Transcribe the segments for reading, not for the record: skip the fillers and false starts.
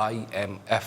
IMF।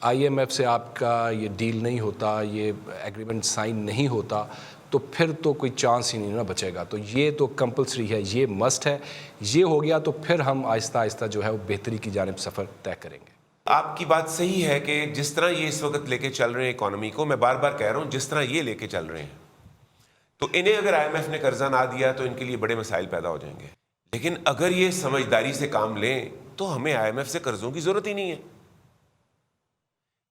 آئی M F سے آپ کا یہ ڈیل نہیں ہوتا, یہ ایگریمنٹ سائن نہیں ہوتا, تو پھر تو کوئی چانس ہی نہیں نا بچے گا. تو یہ تو کمپلسری ہے, یہ مسٹ ہے. یہ ہو گیا تو پھر ہم آہستہ آہستہ جو ہے وہ بہتری کی جانب سفر طے کریں گے. آپ کی بات صحیح ہے کہ جس طرح یہ اس وقت لے کے چل رہے ہیں اکانومی کو, میں بار بار کہہ رہا ہوں جس طرح یہ لے کے چل رہے ہیں, تو انہیں اگر آئی ایم ایف نے قرضہ نہ دیا تو ان کے لیے بڑے مسائل پیدا ہو جائیں گے. لیکن اگر یہ سمجھداری سے کام لیں تو ہمیں آئی ایم ایف سے قرضوں کی ضرورت ہی نہیں ہے.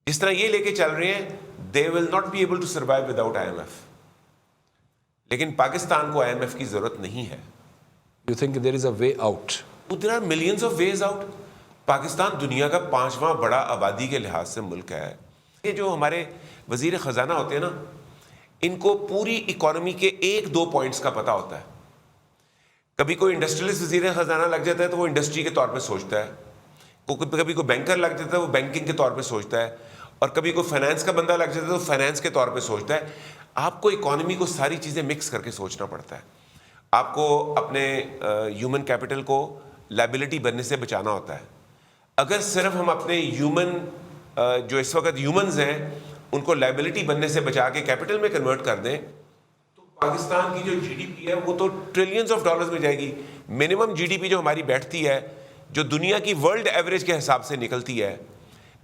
جس طرح یہ لے کے چل رہے ہیں, they will not be able to survive without I M F. لیکن پاکستان کو آئی ایم ایف کی ضرورت نہیں ہے. You think there is a way out? There are millions of ways out. Pakistan دنیا کا 5واں بڑا آبادی کے لحاظ سے ملک ہے. یہ جو ہمارے وزیر خزانہ ہوتے ہیں نا, ان کو پوری اکانومی کے 1-2 پوائنٹس کا پتہ ہوتا ہے. کبھی کوئی انڈسٹریلسٹ وزیر خزانہ لگ جاتا ہے تو وہ انڈسٹری کے طور پہ سوچتا ہے, کبھی کوئی بینکر لگ جاتا ہے وہ بینکنگ کے طور پہ سوچتا ہے, اور کبھی کوئی فائنانس کا بندہ لگ جاتا ہے تو فائنانس کے طور پہ سوچتا ہے. آپ کو اکانومی کو ساری چیزیں مکس کر کے سوچنا پڑتا ہے. آپ کو اپنے ہیومن کیپٹل کو لائبلٹی بننے سے بچانا ہوتا ہے. اگر صرف ہم اپنے جو اس وقت ہیومنز ہیں ان کو لائبلٹی بننے سے بچا کے کیپٹل میں کنورٹ کر دیں تو پاکستان کی جو جی ڈی پی ہے وہ تو ٹریلینز آف ڈالرز میں جائے گی. منیمم جی ڈی پی جو ہماری بیٹھتی ہے, جو دنیا کی ورلڈ ایوریج کے حساب سے نکلتی ہے,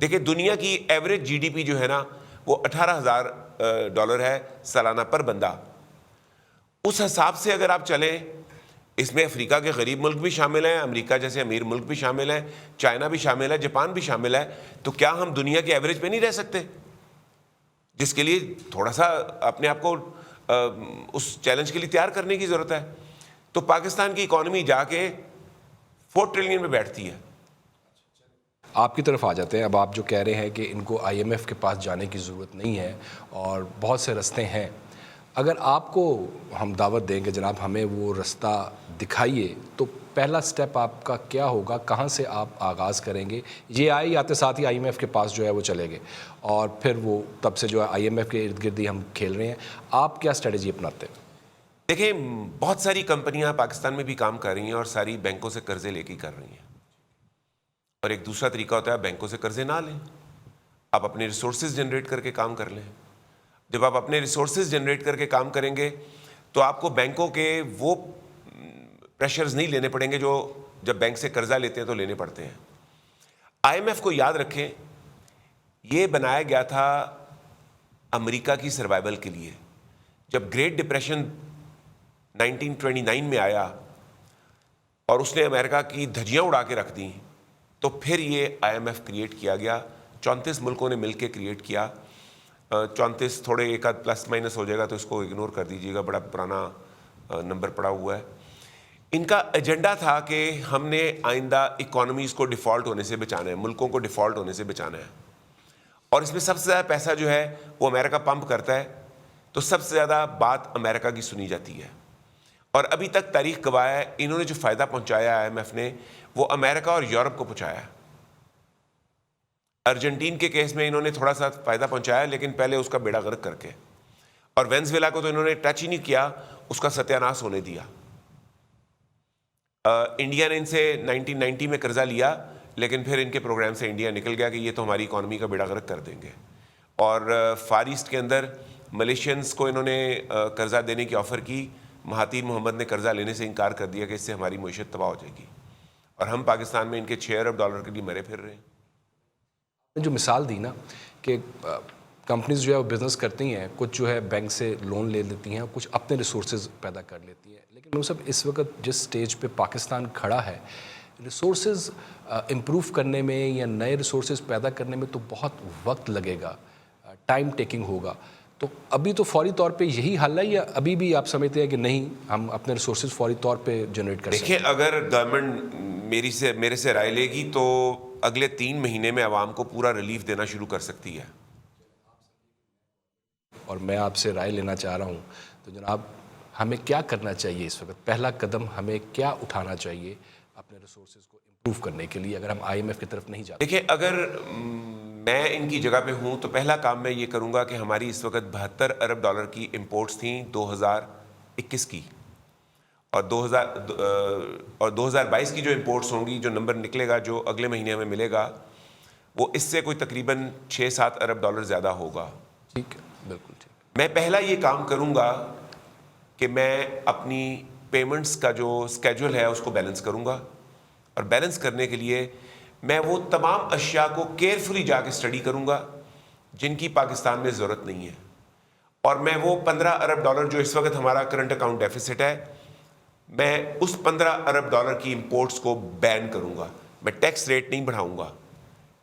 دیکھیں دنیا کی ایوریج جی ڈی پی جو ہے نا وہ $18,000 ہے سالانہ پر بندہ. اس حساب سے اگر آپ چلیں, اس میں افریقہ کے غریب ملک بھی شامل ہیں, امریکہ جیسے امیر ملک بھی شامل ہیں, چائنا بھی شامل ہے, جاپان بھی شامل ہے, تو کیا ہم دنیا کے ایوریج پہ نہیں رہ سکتے؟ جس کے لیے تھوڑا سا اپنے آپ کو اس چیلنج کے لیے تیار کرنے کی ضرورت ہے. تو پاکستان کی اکانومی جا کے 4 ٹریلین میں بیٹھتی ہے. آپ کی طرف آ جاتے ہیں. اب آپ جو کہہ رہے ہیں کہ ان کو آئی ایم ایف کے پاس جانے کی ضرورت نہیں ہے اور بہت سے رستے ہیں, اگر آپ کو ہم دعوت دیں کہ جناب ہمیں وہ رستہ دکھائیے, تو پہلا سٹیپ آپ کا کیا ہوگا؟ کہاں سے آپ آغاز کریں گے؟ یہ آئے آتے ساتھ ہی آئی ایم ایف کے پاس جو ہے وہ چلے گئے, اور پھر وہ تب سے جو ہے آئی ایم ایف کے ارد گرد ہی ہم کھیل رہے ہیں. آپ کیا اسٹریٹجی اپناتے ہیں؟ دیکھیں, بہت ساری کمپنیاں پاکستان میں بھی کام کر رہی ہیں اور ساری بینکوں سے قرضے لے کے کر رہی ہیں. اور ایک دوسرا طریقہ ہوتا ہے بینکوں سے قرضے نہ لیں, آپ اپنے ریسورسز جنریٹ کر کے کام کر لیں. جب آپ اپنے ریسورسز جنریٹ کر کے کام کریں گے تو آپ کو بینکوں کے وہ پریشرز نہیں لینے پڑیں گے جو جب بینک سے قرضہ لیتے ہیں تو لینے پڑتے ہیں. آئی ایم ایف کو یاد رکھیں, یہ بنایا گیا تھا امریکہ کی سروائیول کے لیے. جب گریٹ ڈپریشن 1929 میں آیا اور اس نے امریکہ کی دھجیاں اڑا کے رکھ دیں, تو پھر یہ آئی ایم ایف کریٹ کیا گیا. 34 ملکوں نے مل کے کریٹ کیا. 34 تھوڑے ایک آدھ پلس مائنس ہو جائے گا تو اس کو اگنور کر دیجیے گا, بڑا پرانا نمبر پڑا ہوا ہے. ان کا ایجنڈا تھا کہ ہم نے آئندہ اکانومیز کو ڈیفالٹ ہونے سے بچانا ہے, ملکوں کو ڈیفالٹ ہونے سے بچانا ہے. اور اس میں سب سے زیادہ پیسہ جو ہے وہ امریکہ پمپ کرتا ہے, تو سب سے زیادہ بات امریکہ کی سنی جاتی ہے. اور ابھی تک تاریخ گواہ ہے انہوں نے جو فائدہ پہنچایا آئی ایم ایف نے وہ امریکہ اور یورپ کو پہنچایا. ارجنٹین کے کیس میں انہوں نے تھوڑا سا فائدہ پہنچایا, لیکن پہلے اس کا بیڑا غرق کر کے. اور وینزویلا کو تو انہوں نے ٹچ ہی نہیں کیا, اس کا ستیہ ناش ہونے دیا. انڈیا نے ان سے 1990 میں قرضہ لیا, لیکن پھر ان کے پروگرام سے انڈیا نکل گیا کہ یہ تو ہماری اکانومی کا بیڑا غرق کر دیں گے. اور فار ایسٹ کے اندر ملیشینز کو انہوں نے قرضہ دینے کی آفر کی, مہاتیر محمد نے قرضہ لینے سے انکار کر دیا کہ اس سے ہماری معیشت تباہ ہو جائے گی, اور ہم پاکستان میں ان کے $6 ارب کے لیے مرے پھر رہے ہیں. جو مثال دی نا کہ کمپنیز جو ہے وہ بزنس کرتی ہیں, کچھ جو ہے بینک سے لون لے لیتی ہیں, کچھ اپنے ریسورسز پیدا کر لیتی ہیں. لیکن وہ سب اس وقت جس سٹیج پہ پاکستان کھڑا ہے, ریسورسز امپروو کرنے میں یا نئے ریسورسز پیدا کرنے میں تو بہت وقت لگے گا, ٹائم ٹیکنگ ہوگا. تو ابھی تو فوری طور پہ یہی حل ہے, یا ابھی بھی آپ سمجھتے ہیں کہ نہیں ہم اپنے ریسورسز فوری طور پہ جنریٹ کر سکتے ہیں؟ دیکھیں, اگر گورنمنٹ میرے سے رائے لے گی تو اگلے 3 مہینے میں عوام کو پورا ریلیف دینا شروع کر سکتی ہے. اور میں آپ سے رائے لینا چاہ رہا ہوں, تو جناب ہمیں کیا کرنا چاہیے اس وقت؟ پہلا قدم ہمیں کیا اٹھانا چاہیے اپنے ریسورسز کو امپروو کرنے کے لیے, اگر ہم آئی ایم ایف کی طرف نہیں جاتے؟ دیکھیں, اگر میں ان کی جگہ پہ ہوں تو پہلا کام میں یہ کروں گا کہ ہماری اس وقت $72 ارب کی امپورٹس تھیں 2021 کی, اور 2022 کی جو امپورٹس ہوں گی, جو نمبر نکلے گا جو اگلے مہینے ہمیں ملے گا, وہ اس سے کوئی تقریباً 6-7 ارب ڈالر زیادہ ہوگا. ٹھیک ہے, بالکل ٹھیک. میں پہلا یہ کام کروں گا کہ میں اپنی پیمنٹس کا جو اسکیجول ہے اس کو بیلنس کروں گا, اور بیلنس کرنے کے لیے میں وہ تمام اشیاء کو کیئرفلی جا کے اسٹڈی کروں گا جن کی پاکستان میں ضرورت نہیں ہے, اور میں وہ 15 ارب ڈالر جو اس وقت ہمارا کرنٹ اکاؤنٹ ڈیفیسٹ ہے, میں اس 15 ارب ڈالر کی امپورٹس کو بین کروں گا. میں ٹیکس ریٹ نہیں بڑھاؤں گا.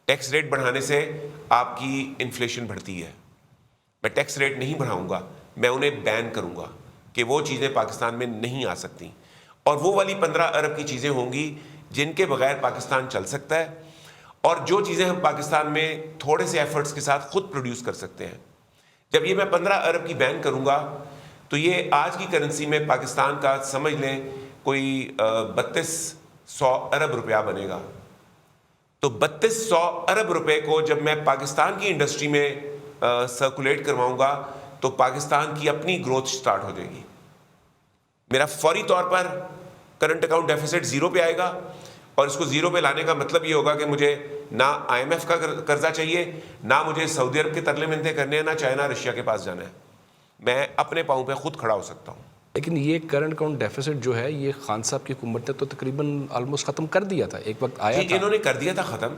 ٹیکس ریٹ بڑھانے سے آپ کی انفلیشن بڑھتی ہے. میں ٹیکس ریٹ نہیں بڑھاؤں گا, میں انہیں بین کروں گا کہ وہ چیزیں پاکستان میں نہیں آ سکتی, اور وہ والی 15 ارب کی چیزیں ہوں گی جن کے بغیر پاکستان چل سکتا ہے, اور جو چیزیں ہم پاکستان میں تھوڑے سے ایفرٹس کے ساتھ خود پروڈیوس کر سکتے ہیں. جب یہ میں 15 ارب کی بین کروں گا تو یہ آج کی کرنسی میں پاکستان کا سمجھ لیں کوئی 3200 ارب روپیہ بنے گا. تو 3200 ارب روپے کو جب میں پاکستان کی انڈسٹری میں سرکولیٹ کرواؤں گا تو پاکستان کی اپنی گروتھ سٹارٹ ہو جائے گی. میرا فوری طور پر کرنٹ اکاؤنٹ ڈیفیسٹ زیرو پہ آئے گا, اور اس کو زیرو پہ لانے کا مطلب یہ ہوگا کہ مجھے نہ IMF کا قرضہ چاہیے, نہ مجھے سعودی عرب کے ترلے منتیں کرنے ہیں, نہ چائنا رشیا کے پاس جانا ہے. میں اپنے پاؤں پہ خود کھڑا ہو سکتا ہوں. لیکن یہ کرنٹ اکاؤنٹ ڈیفیسٹ جو ہے یہ خان صاحب کی حکومت نے تو تقریباً آلموسٹ ختم کر دیا تھا, ایک وقت آیا تھا. انہوں نے کر دیا تھا ختم,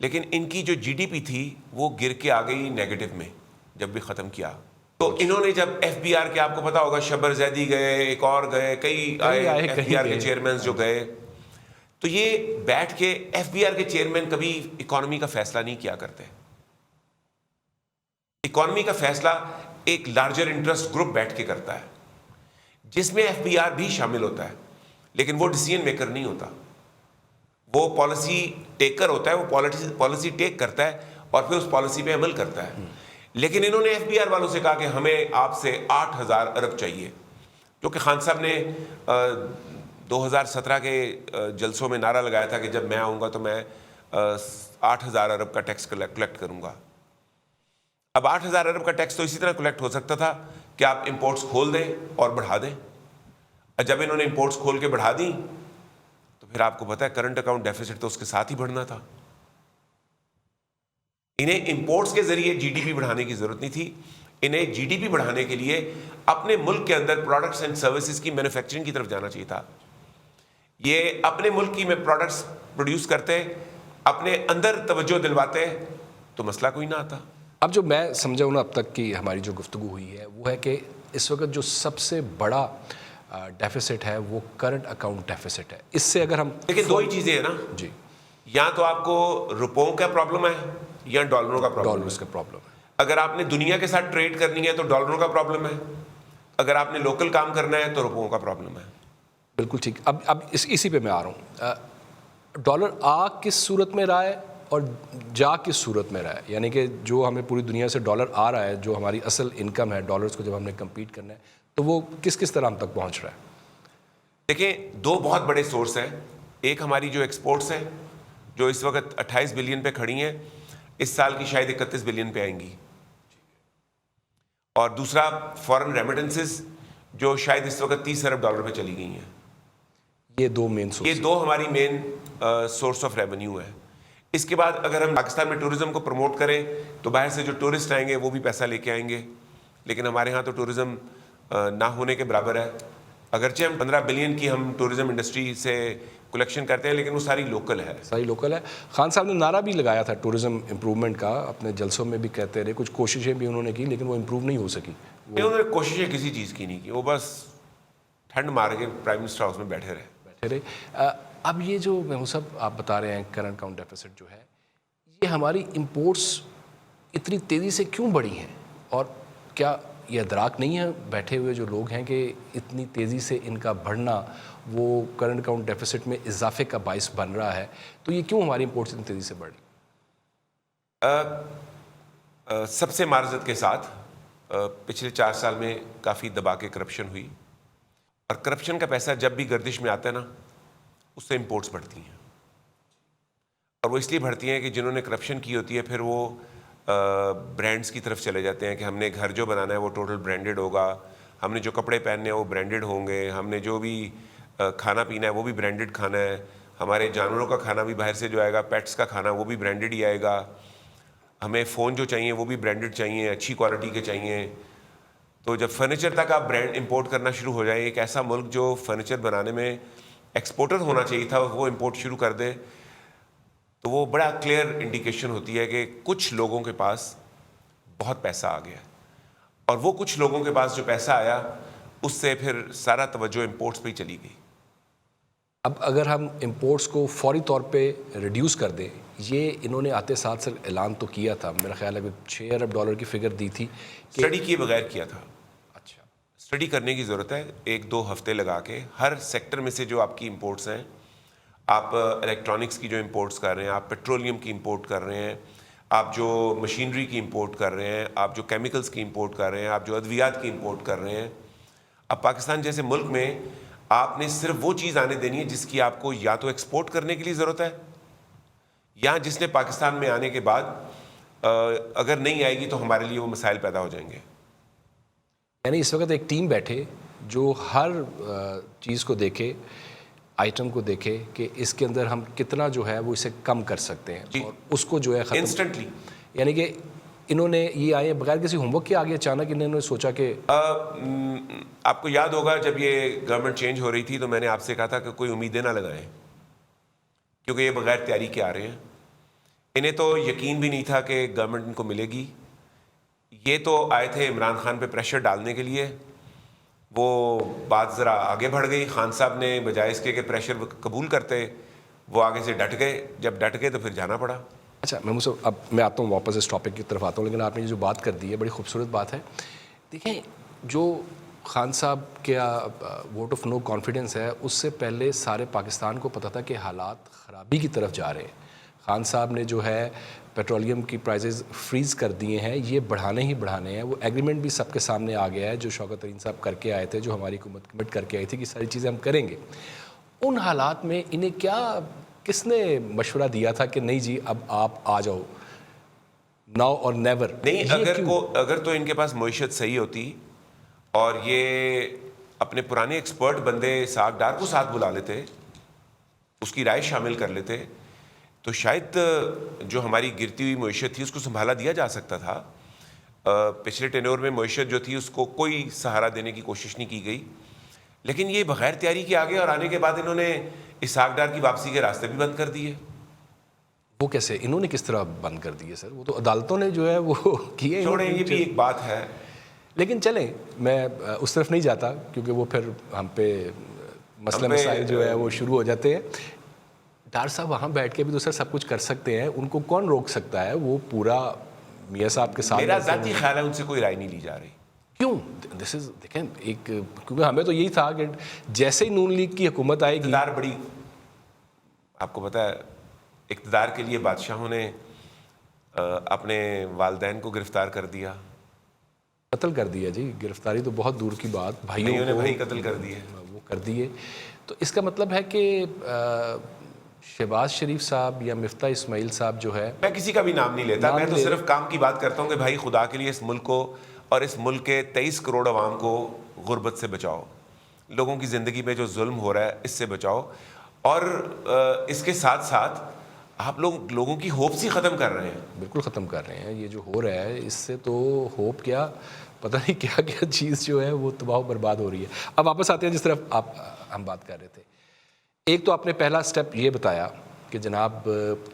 لیکن ان کی جو GDP تھی وہ گر کے آ گئی نیگیٹو میں جب بھی ختم کیا. تو انہوں نے جب FBR کے, آپ کو پتا ہوگا شبر زیدی گئے, ایک اور گئے, کئی آئے FBR کے چیئرمینز جو گئے, تو یہ بیٹھ کے FBR کے چیئرمین کبھی اکانومی کا فیصلہ نہیں کیا کرتے. اکانومی کا فیصلہ ایک لارجر انٹرسٹ گروپ بیٹھ کے کرتا ہے جس میں FBR بھی شامل ہوتا ہے, لیکن وہ ڈیسیژن میکر نہیں ہوتا. وہ پالیسی ٹیکر ہوتا ہے, وہ پالیسی ٹیک کرتا ہے اور پھر اس پالیسی پہ عمل کرتا ہے. لیکن انہوں نے FBR والوں سے کہا کہ ہمیں آپ سے 8000 ارب چاہیے, کیونکہ خان صاحب نے 2017 کے جلسوں میں نعرہ لگایا تھا کہ جب میں آؤں گا تو میں 8000 ارب کا ٹیکس کلیکٹ کروں گا. اب 8000 ارب کا ٹیکس تو اسی طرح کلیکٹ ہو سکتا تھا کہ آپ امپورٹس کھول دیں اور بڑھا دیں. جب انہوں نے امپورٹس کھول کے بڑھا دیں تو پھر آپ کو پتا ہے کرنٹ اکاؤنٹ ڈیفیسٹ تو اس کے ساتھ ہی بڑھنا تھا. انہیں امپورٹس کے ذریعے GDP بڑھانے کی ضرورت نہیں تھی. انہیں GDP بڑھانے کے لیے اپنے ملک کے اندر پروڈکٹس اینڈ سروسز کی مینوفیکچرنگ کی طرف جانا چاہیے تھا. یہ اپنے ملک کی میں پروڈکٹس پروڈیوس کرتے, اپنے اندر توجہ دلواتے تو مسئلہ کوئی نہ آتا. اب جو میں سمجھا ہوں نا اب تک کی ہماری جو گفتگو ہوئی ہے وہ ہے کہ اس وقت جو سب سے بڑا ڈیفیسٹ ہے وہ کرنٹ اکاؤنٹ ڈیفیسٹ ہے. اس سے اگر ہم لیکن دو ہی چیزیں ہیں نا جی, یا تو آپ کو روپوں کا پرابلم ہے یا ڈالروں کا پرابلم. ڈالرز کا پرابلم ہے. اگر آپ نے دنیا کے ساتھ ٹریڈ کرنی ہے تو ڈالروں کا پرابلم ہے, اگر آپ نے لوکل کام کرنا ہے تو روپوں کا پرابلم ہے. بالکل ٹھیک. اب اسی پہ میں آ رہا ہوں. ڈالر آ کس صورت میں رہا ہے اور جا کس صورت میں رہا ہے, یعنی کہ جو ہمیں پوری دنیا سے ڈالر آ رہا ہے, جو ہماری اصل انکم ہے ڈالرز کو جب ہم نے کمپیٹ کرنا ہے تو وہ کس کس طرح ہم تک پہنچ رہا ہے. دیکھیں دو بہت بڑے سورس ہیں. ایک ہماری جو ایکسپورٹس ہیں جو اس وقت 28 بلین پہ کھڑی ہیں, اس سال کی شاید 31 بلین پہ آئیں گی, اور دوسرا فورن ریمیٹنسز جو شاید اس وقت 30 ارب ڈالر پہ چلی گئی ہیں. یہ دو مین سورس, یہ دو ہماری مین سورس آف ریونیو ہے. اس کے بعد اگر ہم پاکستان میں ٹورزم کو پروموٹ کریں تو باہر سے جو ٹورسٹ آئیں گے وہ بھی پیسہ لے کے آئیں گے, لیکن ہمارے ہاں تو ٹورزم نہ ہونے کے برابر ہے. اگرچہ ہم 15 بلین کی ہم ٹورزم انڈسٹری سے کلیکشن کرتے ہیں لیکن وہ ساری لوکل ہے. ساری لوکل ہے. خان صاحب نے نعرہ بھی لگایا تھا ٹورزم امپرومنٹ کا, اپنے جلسوں میں بھی کہتے رہے, کچھ کوششیں بھی انہوں نے کی لیکن وہ امپروو نہیں ہو سکی. انہوں نے کوششیں کسی چیز کی نہیں کی, وہ بس ٹھنڈ مار کے پرائم منسٹر ہاؤس میں بیٹھے رہے. اب یہ جو محمود صاحب آپ بتا رہے ہیں کرنٹ اکاؤنٹ ڈیفیسٹ جو ہے, یہ ہماری امپورٹس اتنی تیزی سے کیوں بڑھی ہیں, اور کیا یہ ادراک نہیں ہے بیٹھے ہوئے جو لوگ ہیں کہ اتنی تیزی سے ان کا بڑھنا وہ کرنٹ اکاؤنٹ ڈیفیسٹ میں اضافے کا باعث بن رہا ہے, تو یہ کیوں ہماری امپورٹس اتنی تیزی سے بڑھ رہی؟ سب سے معذرت کے ساتھ پچھلے 4 سال میں کافی دبا کے کرپشن ہوئی, اور کرپشن کا پیسہ جب بھی گردش میں آتا ہے نا اس سے امپورٹس بڑھتی ہیں, اور وہ اس لیے بڑھتی ہیں کہ جنہوں نے کرپشن کی ہوتی ہے پھر وہ برانڈز کی طرف چلے جاتے ہیں کہ ہم نے گھر جو بنانا ہے وہ ٹوٹل برانڈڈ ہوگا, ہم نے جو کپڑے پہننے ہیں وہ برانڈڈ ہوں گے, ہم نے جو بھی کھانا پینا ہے وہ بھی برانڈڈ کھانا ہے, ہمارے جانوروں کا کھانا بھی باہر سے جو آئے گا، پیٹس کا کھانا وہ بھی برانڈڈ ہی آئے گا، ہمیں فون جو چاہیے وہ بھی برانڈڈ چاہیے، اچھی کوالٹی کے چاہیے. تو جب فرنیچر تک آپ برانڈ امپورٹ کرنا شروع ہو جائیں، ایک ایسا ملک جو فرنیچر بنانے میں ایکسپورٹر ہونا چاہیے تھا وہ امپورٹ شروع کر دے، تو وہ بڑا کلیئر انڈیکیشن ہوتی ہے کہ کچھ لوگوں کے پاس بہت پیسہ آ گیا، اور وہ کچھ لوگوں کے پاس جو پیسہ آیا اس سے پھر سارا توجہ امپورٹس پہ ہی چلی گئی. اب اگر ہم امپورٹس کو فوری طور پہ ریڈیوس کر دیں، یہ انہوں نے آتے ساتھ سے اعلان تو کیا تھا، میرا خیال ہے کہ $6 ارب کی فگر دی تھی کہ اسٹڈی کیے بغیر کیا تھا. اچھا اسٹڈی کرنے کی ضرورت ہے، 1-2 ہفتے لگا کے ہر سیکٹر میں سے جو آپ کی امپورٹس ہیں، آپ الیکٹرانکس کی جو امپورٹس کر رہے ہیں، آپ پیٹرولیم کی امپورٹ کر رہے ہیں، آپ جو مشینری کی امپورٹ کر رہے ہیں، آپ جو کیمیکلز کی امپورٹ کر رہے ہیں، آپ جو ادویات کی امپورٹ کر رہے ہیں. اب پاکستان جیسے ملک میں آپ نے صرف وہ چیز آنے دینی ہے جس کی آپ کو یا تو ایکسپورٹ کرنے کے لیے ضرورت ہے، یا جس نے پاکستان میں آنے کے بعد اگر نہیں آئے گی تو ہمارے لیے وہ مسائل پیدا ہو جائیں گے. یعنی اس وقت ایک ٹیم بیٹھے جو ہر چیز کو دیکھے، آئٹم کو دیکھے کہ اس کے اندر ہم کتنا جو ہے وہ اسے کم کر سکتے ہیں، اور اس کو جو ہے ختم انسٹنٹلی. یعنی کہ انہوں نے یہ آئے بغیر کسی ہوم ورک کے آگے اچانک انہوں نے سوچا کہ آپ کو یاد ہوگا جب یہ گورنمنٹ چینج ہو رہی تھی تو میں نے آپ سے کہا تھا کہ کوئی امیدیں نہ لگائیں، کیونکہ یہ بغیر تیاری کے آ رہے ہیں. انہیں تو یقین بھی نہیں تھا کہ گورنمنٹ ان کو ملے گی. یہ تو آئے تھے عمران خان پہ پریشر ڈالنے کے لیے. وہ بات ذرا آگے بڑھ گئی. خان صاحب نے بجائے اس کے کہ پریشر قبول کرتے، وہ آگے سے ڈٹ گئے. جب ڈٹ گئے تو پھر جانا پڑا. اچھا اب میں آتا ہوں واپس اس ٹاپک کی طرف آتا ہوں، لیکن آپ نے جو بات کر دی ہے بڑی خوبصورت بات ہے. دیکھیں، جو خان صاحب کا ووٹ آف نو کانفیڈنس ہے، اس سے پہلے سارے پاکستان کو پتہ تھا کہ حالات خرابی کی طرف جا رہے ہیں. خان صاحب نے جو ہے پیٹرولیم کی پرائزز فریز کر دیے ہیں، یہ بڑھانے ہی بڑھانے ہیں. وہ ایگریمنٹ بھی سب کے سامنے آ گیا ہے جو شوکت ترین صاحب کر کے آئے تھے، جو ہماری حکومت کمٹ کر کے آئی تھی کہ ساری چیزیں ہم کریں گے. ان حالات میں انہیں کس نے مشورہ دیا تھا کہ نہیں جی اب آپ آ جاؤ، ناؤ اور نیور؟ نہیں، اگر تو ان کے پاس معیشت صحیح ہوتی اور یہ اپنے پرانے ایکسپرٹ بندے اسحاق ڈار کو ساتھ بلا لیتے، اس کی رائے شامل کر لیتے، تو شاید جو ہماری گرتی ہوئی معیشت تھی اس کو سنبھالا دیا جا سکتا تھا. پچھلے ٹینور میں معیشت جو تھی اس کو کوئی سہارا دینے کی کوشش نہیں کی گئی. لیکن یہ بغیر تیاری کے آگے، اور آنے کے بعد انہوں نے اسحاق ڈار کی واپسی کے راستے بھی بند کر دیے. وہ کیسے؟ انہوں نے کس طرح بند کر دیے سر؟ وہ تو عدالتوں نے جو ہے وہ کیے. چھوڑیں، یہ بھی ایک بات ہے. لیکن چلیں، میں اس طرف نہیں جاتا کیونکہ وہ پھر ہم پہ مسئلہ مسائل جو ہے وہ شروع ہو جاتے ہیں. ڈار صاحب وہاں بیٹھ کے بھی تو سر سب کچھ کر سکتے ہیں، ان کو کون روک سکتا ہے؟ وہ پورا میاں صاحب کے ساتھ. میرا ذاتی خیال ہے ان سے کوئی رائے نہیں لی جا رہی. کیوں؟ دیکھیں ایک، کیونکہ ہمیں تو یہی تھا کہ جیسے ہی نون لیگ کی حکومت آئے گی، اقتدار بڑی، آپ کو پتہ ہے اقتدار کے لیے بادشاہوں نے اپنے والدین کو گرفتار کر دیا، قتل کر دیا. جی گرفتاری تو بہت دور کی بات، بھائیوں نے کو بھائی قتل کر دیے. وہ کر دیے. تو اس کا مطلب ہے کہ شہباز شریف صاحب یا مفتاح اسماعیل صاحب جو ہے، میں کسی کا بھی نام نہیں لیتا، میں تو صرف کام کی بات کرتا ہوں کہ بھائی خدا کے لیے اس ملک کو اور اس ملک کے 23 کروڑ عوام کو غربت سے بچاؤ، لوگوں کی زندگی میں جو ظلم ہو رہا ہے اس سے بچاؤ. اور اس کے ساتھ ساتھ آپ لوگوں کی ہوپس ہی ختم کر رہے ہیں. بالکل ختم کر رہے ہیں. یہ جو ہو رہا ہے اس سے تو ہوپ کیا، پتہ نہیں کیا کیا چیز جو ہے وہ تباہ و برباد ہو رہی ہے. اب واپس آتے ہیں جس طرف ہم بات کر رہے تھے. ایک تو آپ نے پہلا سٹیپ یہ بتایا کہ جناب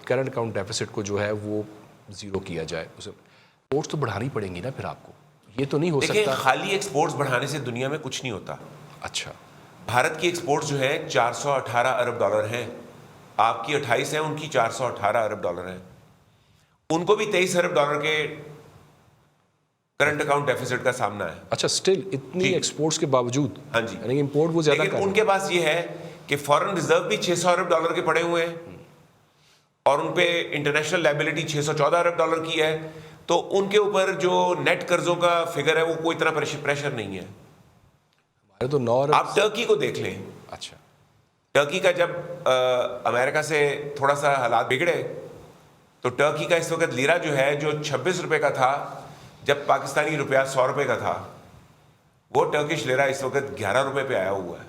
کرنٹ اکاؤنٹ ڈیفیسٹ کو جو ہے وہ زیرو کیا جائے. اسے ایکسپورٹس تو بڑھانی پڑیں گی نا پھر آپ کو. یہ تو نہیں ہو سکتا خالی ایکسپورٹس بڑھانے سے دنیا میں کچھ نہیں ہوتا. اچھا، بھارت کی ایکسپورٹس جو ہے 418 ارب ڈالر ہیں، آپ کی 28 ہیں، ان کی 418 ارب ڈالر ہیں. ان کو بھی 23 ارب ڈالر کے کرنٹ اکاؤنٹ ڈیفیسٹ کا سامنا ہے. اچھا، سٹل اتنی ایکسپورٹس کے باوجود. ہاں جی، یعنی امپورٹ وہ زیادہ لیکن ان کے پاس یہ ہے کہ فارن ریزرو بھی 600 ارب ڈالر کے پڑے ہوئے ہیں، اور ان پہ انٹرنیشنل لائبلٹی 614 ارب ڈالر کی ہے. تو ان کے اوپر جو نیٹ قرضوں کا فگر ہے وہ کوئی اتنا پریشر نہیں ہے. ہمارے تو 9 ارب. آپ ٹرکی کو دیکھ لیں. اچھا، ٹرکی کا جب امریکہ سے تھوڑا سا حالات بگڑے تو ٹرکی کا اس وقت لیرا جو ہے، جو 26 روپے کا تھا جب پاکستانی روپیہ 100 روپے کا تھا، وہ ٹرکش لیرا اس وقت 11 روپے پہ آیا ہوا ہے.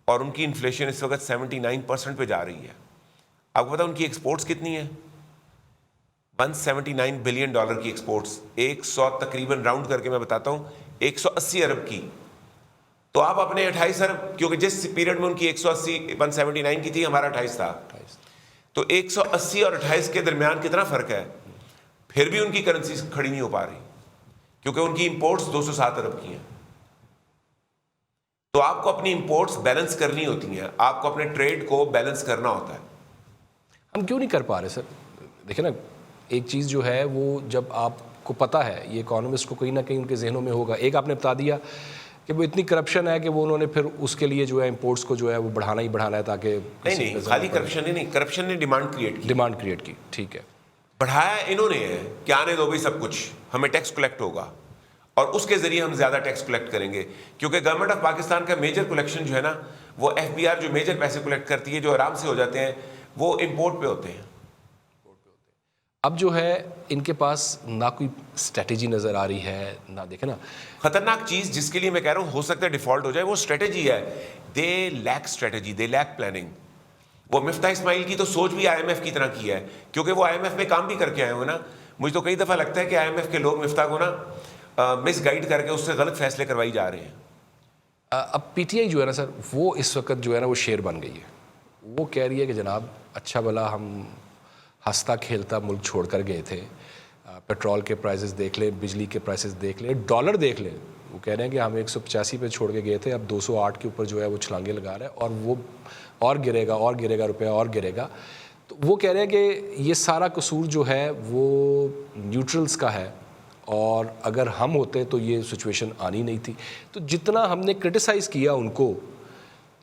اور ان کی انفلیشن اس وقت 79% پہ جا رہی ہے. آپ کو پتا ان کی ایکسپورٹس کتنی ہیں؟ $179 بلین کی ایکسپورٹس. 100 تقریباً راؤنڈ کر کے میں بتاتا ہوں 180 ارب کی. تو آپ اپنے 28 ارب, کیونکہ جس پیریڈ میں ان کی 179 کی تھی, ہمارا 28 تھا, تو 180 اور 28 کے درمیان کتنا فرق ہے. پھر بھی ان کی کرنسی کھڑی نہیں ہو پا رہی کیونکہ ان کی امپورٹس 207 ارب کی ہیں. تو آپ کو اپنی امپورٹس بیلنس کرنی ہوتی ہیں, آپ کو اپنے ٹریڈ کو بیلنس کرنا ہوتا ہے. ہم کیوں نہیں کر پا رہے سر؟ دیکھیں نا, ایک چیز جو ہے وہ جب آپ کو پتہ ہے, یہ اکانومسٹ کو کہیں نہ کہیں ان کے ذہنوں میں ہوگا. ایک آپ نے بتا دیا کہ وہ اتنی کرپشن ہے کہ وہ انہوں نے پھر اس کے لیے جو ہے امپورٹس کو جو ہے وہ بڑھانا ہی بڑھانا ہے تاکہ نہیں, خالی کرپشن ہی نہیں, کرپشن نے ڈیمانڈ کریٹ کی. ٹھیک ہے, بڑھایا انہوں نے ہے کہ آنے دو بھائی سب کچھ, ہمیں ٹیکس کلیکٹ ہوگا اور اس کے ذریعے ہم زیادہ ٹیکس کلیکٹ کریں گے, کیونکہ گورنمنٹ آف پاکستان کا میجر کلیکشن جو ہے نا, وہ FBR جو میجر پیسے کلیکٹ کرتی ہے جو آرام سے ہو جاتے ہیں, وہ امپورٹ پہ ہوتے ہیں. اب جو ہے ان کے پاس نہ کوئی اسٹریٹجی نظر آ رہی ہے, نہ دیکھیں نا خطرناک چیز جس کے لیے میں کہہ رہا ہوں ہو سکتا ہے ڈیفالٹ ہو جائے, وہ اسٹریٹجی ہے. They lack strategy, they lack planning. وہ مفتاح اسماعیل کی تو سوچ بھی IMF کی طرح کی ہے, کیونکہ وہ IMF میں کام بھی کر کے آئے ہوئے نا. مجھے تو کئی دفعہ لگتا ہے کہ IMF کے لوگ مفتاح کو نا مس گائیڈ کر کے اس سے غلط فیصلے کروائی جا رہے ہیں. اب PTI جو ہے نا سر, وہ اس وقت جو ہے نا وہ شیر بن گئی ہے. وہ کہہ رہی ہے کہ جناب اچھا بھلا ہم ہنستا کھیلتا ملک چھوڑ کر گئے تھے, پیٹرول کے پرائسز دیکھ لیں, بجلی کے پرائسز دیکھ لیں, ڈالر دیکھ لیں. وہ کہہ رہے ہیں کہ ہم 185 پہ چھوڑ کے گئے تھے, اب 208 کے اوپر جو ہے وہ چھلانگے لگا رہا ہے, اور وہ اور گرے گا روپیہ اور گرے گا. تو وہ کہہ رہے ہیں کہ یہ سارا قصور جو ہے وہ نیوٹرلز کا ہے, اور اگر ہم ہوتے تو یہ سچویشن آنی نہیں تھی. تو جتنا ہم نے کرٹیسائز کیا ان کو,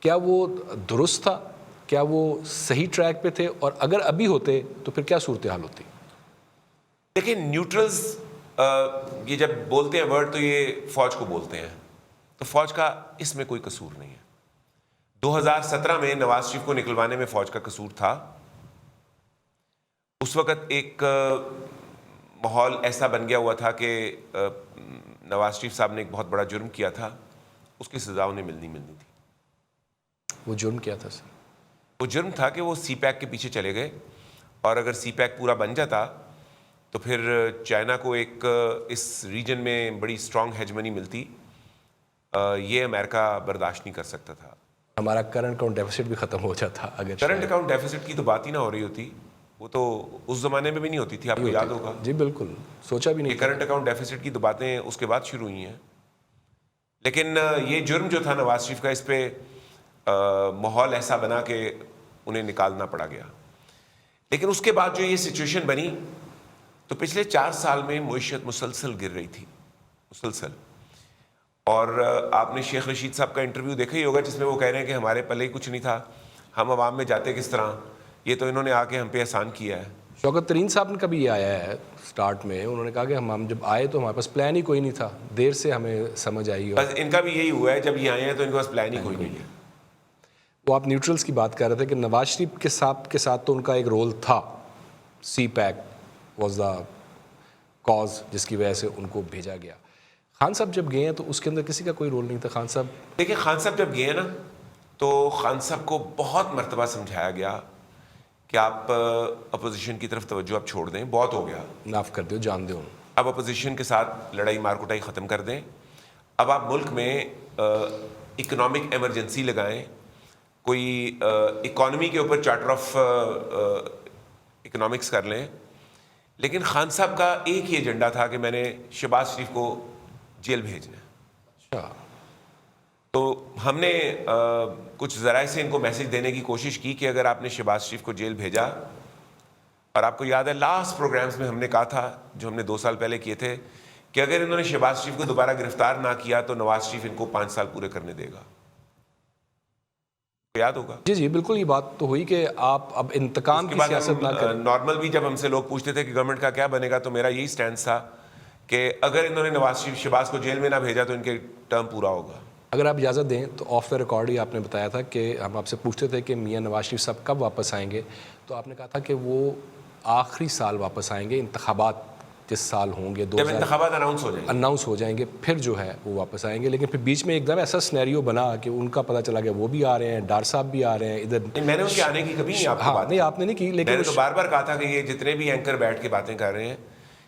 کیا وہ درست تھا؟ کیا وہ صحیح ٹریک پہ تھے؟ اور اگر ابھی ہوتے تو پھر کیا صورتحال ہوتی؟ دیکھیں نیوٹرلز, یہ جب بولتے ہیں ورڈ تو یہ فوج کو بولتے ہیں, تو فوج کا اس میں کوئی قصور نہیں ہے. 2017 میں نواز شریف کو نکلوانے میں فوج کا قصور تھا. اس وقت ایک ماحول ایسا بن گیا ہوا تھا کہ نواز شریف صاحب نے ایک بہت بڑا جرم کیا تھا, اس کی سزا انہیں ملنی تھی. وہ جرم کیا تھا سر؟ وہ جرم تھا کہ وہ سی پیک کے پیچھے چلے گئے, اور اگر سی پیک پورا بن جاتا تو پھر چائنا کو ایک اس ریجن میں بڑی اسٹرانگ ہیجمنی ملتی. یہ امریکہ برداشت نہیں کر سکتا تھا. ہمارا کرنٹ اکاؤنٹ ڈیفیسٹ بھی ختم ہو جاتا. اگر کرنٹ اکاؤنٹ ڈیفیسٹ کی تو بات ہی نہ ہو رہی ہوتی, وہ تو اس زمانے میں بھی نہیں ہوتی تھی, آپ کو یاد ہوگا. جی بالکل, سوچا بھی نہیں. کرنٹ اکاؤنٹ ڈیفیسٹ کی تو باتیں اس کے بعد شروع ہوئی ہیں. لیکن یہ جرم جو تھا نواز شریف کا, اس پہ ماحول ایسا بنا کہ انہیں نکالنا پڑا گیا. لیکن اس کے بعد جو یہ سچویشن بنی, تو پچھلے 4 سال میں معیشت مسلسل گر رہی تھی, مسلسل. اور آپ نے شیخ رشید صاحب کا انٹرویو دیکھا ہی ہوگا جس میں وہ کہہ رہے ہیں کہ ہمارے پلے ہی کچھ نہیں تھا, ہم عوام میں جاتے کس طرح, یہ تو انہوں نے آ کے ہم پہ احسان کیا ہے. شوکت ترین صاحب نے کبھی یہ آیا ہے سٹارٹ میں, انہوں نے کہا کہ ہم جب آئے تو ہمارے پاس پلان ہی کوئی نہیں تھا, دیر سے ہمیں سمجھ آئی. بس ان کا بھی یہی ہوا ہے, جب یہ آئے ہیں تو ان کے پاس پلان ہی کوئی نہیں ہے. وہ آپ نیوٹرلز کی بات کر رہے تھے کہ نواز شریف کے ساتھ تو ان کا ایک رول تھا, سی پیک واز دا کاز جس کی وجہ سے ان کو بھیجا گیا. خان صاحب جب گئے ہیں تو اس کے اندر کسی کا کوئی رول نہیں تھا. خان صاحب دیکھیں, خان صاحب جب گئے نا تو خان صاحب کو بہت مرتبہ سمجھایا گیا کہ آپ اپوزیشن کی طرف توجہ آپ چھوڑ دیں, بہت ہو گیا, معاف کر دو, جان دو, اب اپوزیشن کے ساتھ لڑائی مار کٹائی ختم کر دیں, اب آپ ملک میں اکنامک ایمرجنسی لگائیں, کوئی اکانومی کے اوپر چارٹر آف اکنامکس کر لیں. لیکن خان صاحب کا ایک ہی ایجنڈا تھا کہ میں نے شہباز شریف کو جیل بھیجنا ہے. اچھا, تو ہم نے کچھ ذرائع سے ان کو میسج دینے کی کوشش کی کہ اگر آپ نے شہباز شریف کو جیل بھیجا, اور آپ کو یاد ہے لاسٹ پروگرامز میں ہم نے کہا تھا جو ہم نے 2 سال پہلے کیے تھے کہ اگر انہوں نے شہباز شریف کو دوبارہ گرفتار نہ کیا تو نواز شریف ان کو 5 سال پورے کرنے دے گا. یاد ہوگا. جی بالکل, یہ بات تو ہوئی کہ آپ اب انتقام کی سیاست نہ کریں. نارمل بھی جب ہم سے لوگ پوچھتے تھے کہ گورنمنٹ کا کیا بنے گا, تو میرا یہی سٹینڈ تھا کہ اگر انہوں نے نواز شریف شہباز کو جیل میں نہ بھیجا تو ان کے ٹرم پورا ہوگا. اگر آپ اجازت دیں تو آف دا ریکارڈ ہی آپ نے بتایا تھا کہ ہم آپ سے پوچھتے تھے کہ میاں نواز شریف صاحب کب واپس آئیں گے, تو آپ نے کہا تھا کہ وہ آخری سال واپس آئیں گے, انتخابات جس سال ہوں گے جب انتخابات اناؤنس ہو جائیں گے پھر جو ہے وہ واپس آئیں گے. لیکن پھر بیچ میں ایک دم ایسا سنیریو بنا کہ ان کا پتہ چلا کہ وہ بھی آ رہے ہیں, ڈار صاحب بھی آ رہے ہیں ادھر. میں نے ان کے آنے کی کبھی نہیں آپ کو بات نہیں آپ نے نہیں کی, لیکن میں نے تو بار بار کہا تھا کہ یہ جتنے بھی اینکر بیٹھ کے باتیں کر رہے ہیں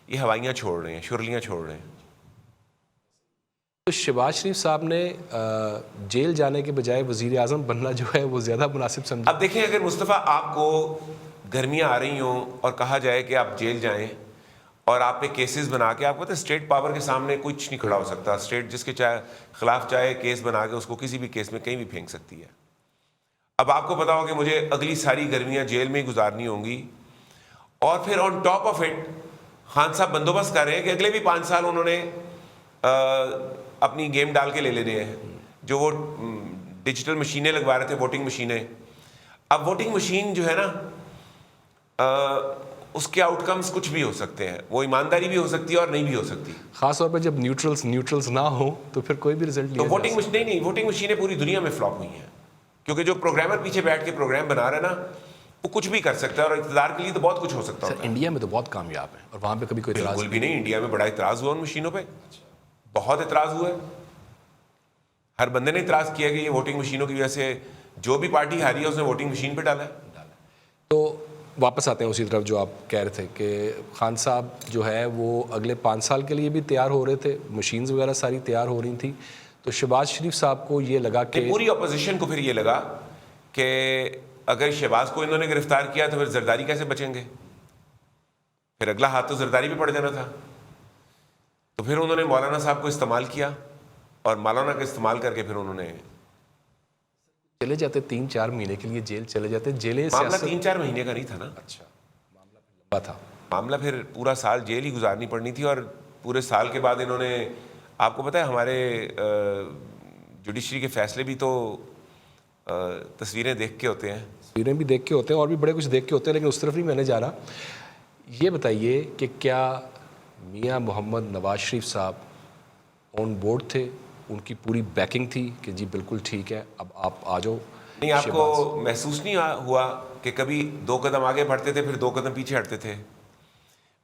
یہ ہوائیاں چھوڑ رہے ہیں, شرلیاں چھوڑ رہے ہیں. تو شہباز شریف صاحب نے جیل جانے کے بجائے وزیر اعظم بننا جو ہے وہ زیادہ مناسب سمجھا. اب دیکھیں اگر مصطفیٰ آپ کو گرمیاں آ رہی ہوں اور کہا جائے کہ آپ جیل جائیں اور آپ پہ کیسز بنا کے, آپ کو پتہ ہے اسٹیٹ پاور کے سامنے کچھ نہیں کھڑا ہو سکتا. اسٹیٹ جس کے خلاف چاہے کیس بنا کے اس کو کسی بھی کیس میں کہیں بھی پھینک سکتی ہے. اب آپ کو پتا ہو کہ مجھے اگلی ساری گرمیاں جیل میں ہی گزارنی ہوں گی, اور پھر on top of it Khan صاحب بندوبست کر رہے ہیں کہ اگلے بھی 5 سال انہوں نے اپنی گیم ڈال کے لے لینے ہیں. جو وہ ڈیجیٹل مشینیں لگوا رہے تھے, ووٹنگ مشینیں, اب ووٹنگ مشین جو ہے نا اس کے آؤٹ کمز کچھ بھی ہو سکتے ہیں. وہ ایمانداری بھی ہو سکتی ہے اور نہیں بھی ہو سکتی, خاص طور پہ جب نیوٹرلز نہ ہوں تو پھر کوئی بھی رزلٹ تو ووٹنگ مشین نہیں, ووٹنگ مشینیں پوری دنیا میں فلاپ ہوئی ہیں, کیونکہ جو پروگرامر پیچھے بیٹھ کے پروگرام بنا رہا ہے نا وہ کچھ بھی کر سکتا ہے, اور اقتدار کے لیے تو بہت کچھ ہو سکتا ہے. انڈیا میں تو بہت کامیاب ہے اور وہاں پہ کبھی کوئی اعتراض بالکل بھی نہیں. انڈیا میں بڑا اعتراض ہوا ان مشینوں پہ, بہت اعتراض ہوا ہے. ہر بندے نے اعتراض کیا کہ یہ ووٹنگ مشینوں کی وجہ سے جو بھی پارٹی ہاری ہے اس نے ووٹنگ مشین پہ ڈالا ہے. تو واپس آتے ہیں اسی طرف جو آپ کہہ رہے تھے کہ خان صاحب جو ہے وہ اگلے 5 سال کے لیے بھی تیار ہو رہے تھے, مشینز وغیرہ ساری تیار ہو رہی تھیں. تو شہباز شریف صاحب کو یہ لگا کہ پوری اپوزیشن کو پھر یہ لگا کہ اگر شہباز کو انہوں نے گرفتار کیا تو پھر زرداری کیسے بچیں گے, پھر اگلا ہاتھ تو زرداری پہ پڑ جانا تھا. تو پھر انہوں نے مولانا صاحب کو استعمال کیا, اور مولانا کا استعمال کر کے پھر انہوں نے چلے جاتے 3-4 مہینے کے لیے جیل چلے جاتے. جیلیں معاملہ 3-4 مہینے کا نہیں تھا نا. اچھا, معاملہ لمبا تھا. معاملہ پھر پورا سال جیل ہی گزارنی پڑنی تھی, اور پورے سال کے بعد انہوں نے, آپ کو پتہ ہے ہمارے جوڈیشری کے فیصلے بھی تو تصویریں دیکھ کے ہوتے ہیں. تصویریں بھی دیکھ کے ہوتے ہیں اور بھی بڑے کچھ دیکھ کے ہوتے ہیں, لیکن اس طرف نہیں میں نے جا رہا. یہ بتائیے کہ کیا میاں محمد نواز شریف صاحب آن بورڈ تھے, ان کی پوری بیکنگ تھی کہ جی بالکل ٹھیک ہے اب آپ آ جاؤ؟ نہیں, آپ کو محسوس نہیں ہوا کہ کبھی 2 قدم آگے بڑھتے تھے پھر 2 قدم پیچھے ہٹتے تھے؟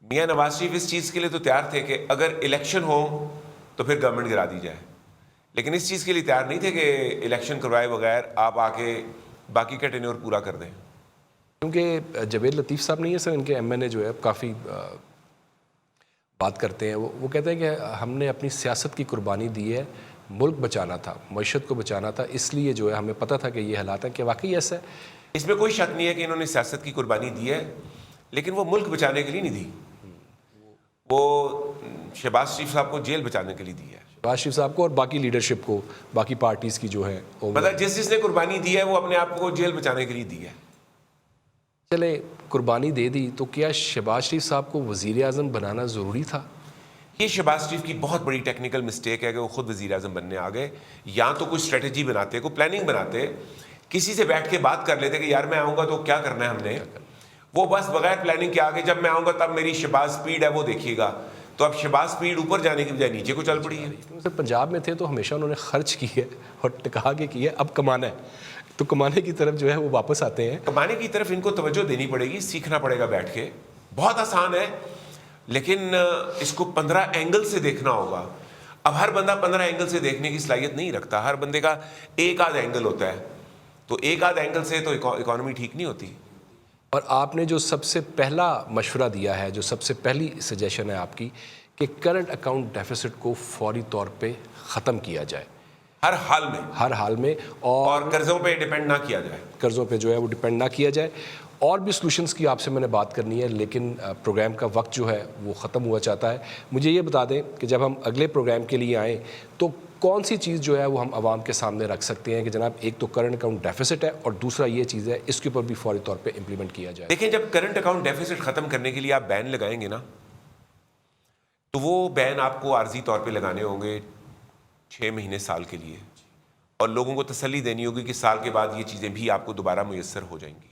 میاں نواز شریف اس چیز کے لیے تو تیار تھے کہ اگر الیکشن ہو تو پھر گورنمنٹ گرا دی جائے, لیکن اس چیز کے لیے تیار نہیں تھے کہ الیکشن کروائے بغیر آپ آ کے باقی کا ٹینیور پورا کر دیں. کیونکہ جاوید لطیف صاحب نہیں ہے سر, ان کے ایم این اے جو ہے کافی بات کرتے ہیں. وہ کہتے ہیں کہ ہم نے اپنی سیاست کی قربانی دی ہے, ملک بچانا تھا, معیشت کو بچانا تھا, اس لیے جو ہے ہمیں پتہ تھا کہ یہ حالات ہیں. کہ واقعی ایسا ہے؟ اس میں کوئی شک نہیں ہے کہ انہوں نے سیاست کی قربانی دی ہے, لیکن وہ ملک بچانے کے لیے نہیں دی, وہ شہباز شریف صاحب کو جیل بچانے کے لیے دی ہے. شہباز شریف صاحب کو اور باقی لیڈرشپ کو, باقی پارٹیز کی جو ہے مطلب جس نے قربانی دی ہے وہ اپنے آپ کو جیل بچانے کے لیے دی ہے. چلے قربانی دے دی, تو کیا شہباز شریف صاحب کو وزیر اعظم بنانا ضروری تھا؟ یہ شہباز شریف کی بہت بڑی ٹیکنیکل مسٹیک ہے کہ وہ خود وزیر اعظم بننے آ گئے. یا تو کوئی اسٹریٹجی بناتے, کوئی پلاننگ بناتے, کسی سے بیٹھ کے بات کر لیتے کہ یار میں آؤں گا تو کیا کرنا ہے ہم نے. وہ بس بغیر پلاننگ کے آگے جب میں آؤں گا تب میری شہباز سپیڈ ہے وہ دیکھیے گا. تو اب شہباز سپیڈ اوپر جانے کی بجائے نیچے کو چل پڑی ہے. پنجاب میں تھے تو ہمیشہ انہوں نے خرچ کی ہے اور ٹکا کے کی ہے, اب کمانا ہے تو کمانے کی طرف جو ہے وہ واپس آتے ہیں. کمانے کی طرف ان کو توجہ دینی پڑے گی, سیکھنا پڑے گا بیٹھ کے. بہت آسان ہے لیکن اس کو 15 اینگل سے دیکھنا ہوگا. اب ہر بندہ 15 اینگل سے دیکھنے کی صلاحیت نہیں رکھتا, ہر بندے کا ایک آدھ اینگل ہوتا ہے, تو ایک آدھ اینگل سے تو اکانومی ٹھیک نہیں ہوتی. اور آپ نے جو سب سے پہلا مشورہ دیا ہے, جو سب سے پہلی سجیشن ہے آپ کی, کہ کرنٹ اکاؤنٹ ڈیفیسٹ کو فوری طور پہ ختم کیا جائے ہر حال میں, اور قرضوں پہ ڈیپینڈ نہ کیا جائے, قرضوں پہ جو ہے وہ ڈیپینڈ نہ کیا جائے. اور بھی سلوشنز کی آپ سے میں نے بات کرنی ہے, لیکن پروگرام کا وقت جو ہے وہ ختم ہوا چاہتا ہے. مجھے یہ بتا دیں کہ جب ہم اگلے پروگرام کے لیے آئیں تو کون سی چیز جو ہے وہ ہم عوام کے سامنے رکھ سکتے ہیں کہ جناب ایک تو کرنٹ اکاؤنٹ ڈیفیسٹ ہے اور دوسرا یہ چیز ہے اس کے اوپر بھی فوری طور پہ امپلیمنٹ کیا جائے. دیکھیں جب کرنٹ اکاؤنٹ ڈیفیسٹ ختم کرنے کے لیے آپ بین لگائیں گے نا, تو وہ بین آپ کو عارضی طور پہ لگانے ہوں گے 6 مہینے سال کے لیے, اور لوگوں کو تسلی دینی ہوگی کہ سال کے بعد یہ چیزیں بھی آپ کو دوبارہ میسر ہو جائیں گی.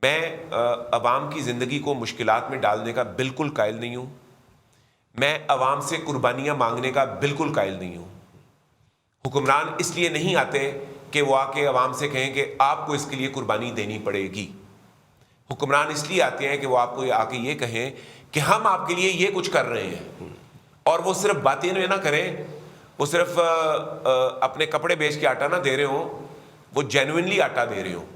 میں عوام کی زندگی کو مشکلات میں ڈالنے کا بالکل قائل نہیں ہوں, میں عوام سے قربانیاں مانگنے کا بالکل قائل نہیں ہوں. حکمران اس لیے نہیں آتے کہ وہ آ کے عوام سے کہیں کہ آپ کو اس کے لیے قربانی دینی پڑے گی. حکمران اس لیے آتے ہیں کہ وہ آپ کو آ کے یہ کہیں کہ ہم آپ کے لیے یہ کچھ کر رہے ہیں, اور وہ صرف باتیں میں نہ کریں, وہ صرف اپنے کپڑے بیچ کے آٹا نہ دے رہے ہوں, وہ جینوئنلی آٹا دے رہے ہوں.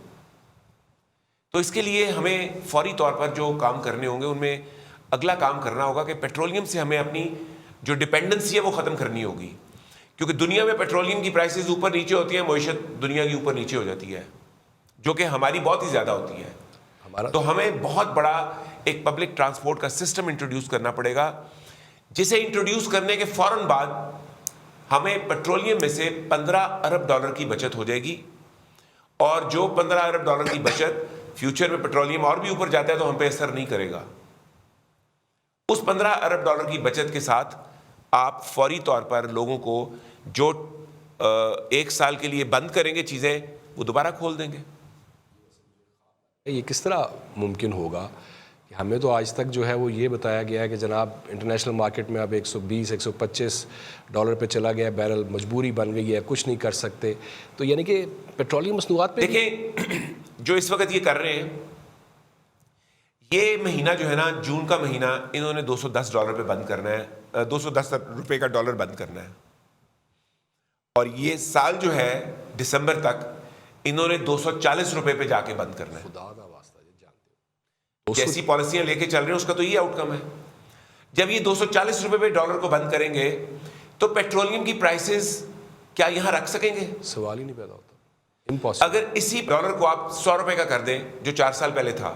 تو اس کے لیے ہمیں فوری طور پر جو کام کرنے ہوں گے, ان میں اگلا کام کرنا ہوگا کہ پیٹرولیم سے ہمیں اپنی جو ڈپینڈنسی ہے وہ ختم کرنی ہوگی, کیونکہ دنیا میں پیٹرولیم کی پرائسز اوپر نیچے ہوتی ہیں, معیشت دنیا کی اوپر نیچے ہو جاتی ہے, جو کہ ہماری بہت ہی زیادہ ہوتی ہے. تو ہمیں بہت بڑا ایک پبلک ٹرانسپورٹ کا سسٹم انٹروڈیوس کرنا پڑے گا, جسے انٹروڈیوس کرنے کے فوراً بعد ہمیں پیٹرولیم میں سے $15 ارب کی بچت ہو جائے گی, اور جو $15 ارب کی بچت فیوچر میں پیٹرولیم اور بھی اوپر جاتا ہے تو ہم پہ اثر نہیں کرے گا. اس $15 ارب کی بچت کے ساتھ آپ فوری طور پر لوگوں کو جو 1 سال کے لیے بند کریں گے چیزیں, وہ دوبارہ کھول دیں گے. یہ کس طرح ممکن ہوگا؟ کہ ہمیں تو آج تک جو ہے وہ یہ بتایا گیا ہے کہ جناب انٹرنیشنل مارکیٹ میں اب $120-125 پہ چلا گیا بیرل, مجبوری بن گئی ہے, کچھ نہیں کر سکتے. تو یعنی کہ پیٹرولیم مصنوعات پہ دیکھیں, جو اس وقت یہ کر رہے ہیں, یہ مہینہ جو ہے نا, جون کا مہینہ, انہوں نے $210 پہ بند کرنا ہے, $210 کا ڈالر بند کرنا ہے, اور یہ سال جو ہے دسمبر تک انہوں نے $240 پہ جا کے بند کرنا ہے. خدا کا واسطہ جانتے ہو جیسی پالیسیاں لے کے چل رہے ہیں اس کا تو یہ آؤٹ کم ہے. جب یہ $240 پہ ڈالر کو بند کریں گے تو پیٹرولیم کی پرائسز کیا یہاں رکھ سکیں گے؟ سوال ہی نہیں پیدا ہوتا, امپاسبل. اگر اسی ڈالر کو آپ $100 کا کر دیں جو 4 سال پہلے تھا,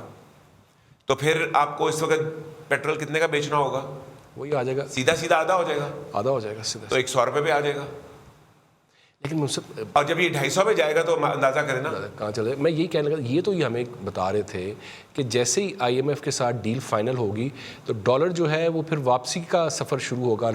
تو پھر آپ کو اس وقت پیٹرول کتنے کا بیچنا ہوگا؟ وہی آ جائے گا, سیدھا آدھا ہو جائے گا, آدھا ہو جائے گا سیدھا. تو $100 پہ آ جائے گا. لیکن مجھ سے اور جب یہ 250 پہ جائے گا تو اندازہ کریں نا کہاں چلے. میں یہی کہنے لگا, یہ تو یہ ہمیں بتا رہے تھے کہ جیسے ہی IMF کے ساتھ ڈیل فائنل ہوگی تو ڈالر جو ہے وہ پھر واپسی کا سفر شروع ہوگا.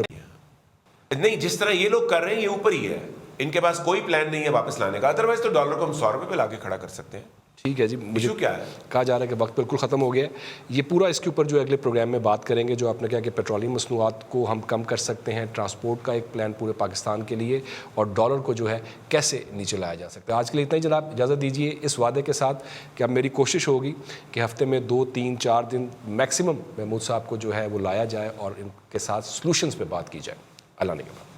نہیں, جس طرح یہ لوگ کر رہے ہیں یہ اوپر ہی ہے, ان کے پاس کوئی پلان نہیں ہے واپس لانے کا. ادروائز تو ڈالر کو ہم $100 پہ لا کے کھڑا کر سکتے ہیں. ٹھیک ہے جی, مجھے ایشو کیا ہے؟ کہا جا رہا ہے کہ وقت بالکل ختم ہو گیا ہے. یہ پورا اس کے اوپر جو اگلے پروگرام میں بات کریں گے, جو آپ نے کہا کہ پیٹرولیم مصنوعات کو ہم کم کر سکتے ہیں, ٹرانسپورٹ کا ایک پلان پورے پاکستان کے لیے, اور ڈالر کو جو ہے کیسے نیچے لایا جا سکتا ہے. آج کے لیے اتنا ہی جناب, اجازت دیجیے اس وعدے کے ساتھ کہ اب میری کوشش ہوگی کہ ہفتے میں 2-3-4 دن میکسیمم محمود صاحب کو جو ہے وہ لایا جائے اور ان کے ساتھ سلوشنز پہ بات کی جائے. اللہ نگہبان.